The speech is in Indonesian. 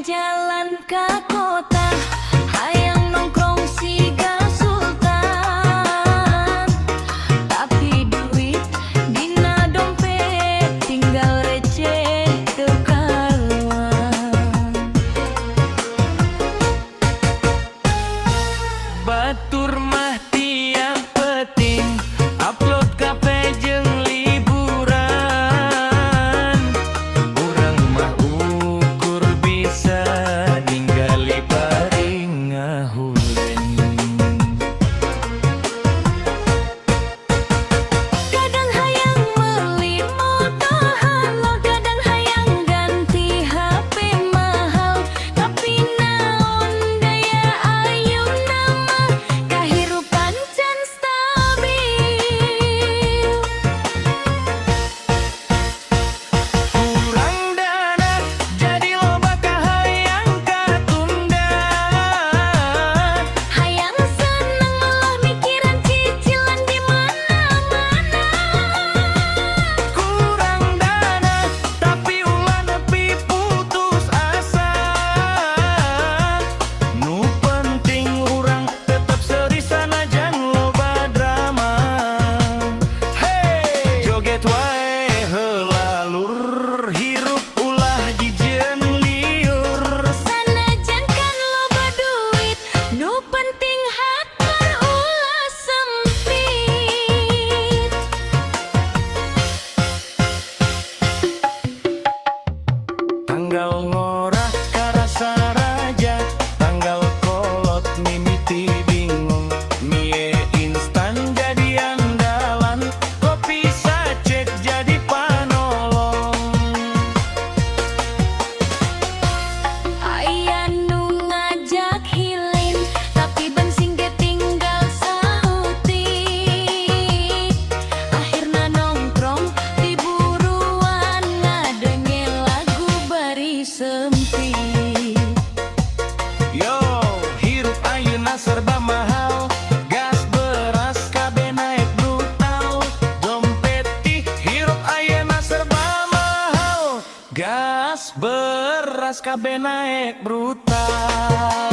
jalan ke kota, hayang nongkrong siga sultan. Tapi duit dina dompet tinggal receh teu karuan. Batur mah tiang penting, upload kafe jeung liburan. Urang mah ukur bisa ninggali bari ngahulen. Kadang hayang meuli motor halal, kadang hayang ganti HP mahal. Tapi naon daya ayeuna mah kahirupan can stabil. Kurang dana jadi loba kahayang katunda. Hayang seneng malah mikiran cicilan di mana-mana. Kurang dana tapi ulah nepi putus asa. Nu penting urang tetep seriusan ajan loba drama. Hey, joget wae heula lur, hirup ulah jijeun liur. Sanajan kan loba duit, nu penting hati ulah sempit. Tanggal ngorah karasa raja, tanggal kolot mimiti bingung. Mie instan jadi andalan, kopi sachet jadi panolong. Aya nu ngajak hilin, tapi bensin ge tinggal saeutik. Akhirna nongkrong di buruan, ngadenge lagu bari sempit. Yo, hirup ayeuna serba mahal, gas beras kabe naek brutal. Dompet hirup ayeuna serba mahal, gas beras kabe naek brutal.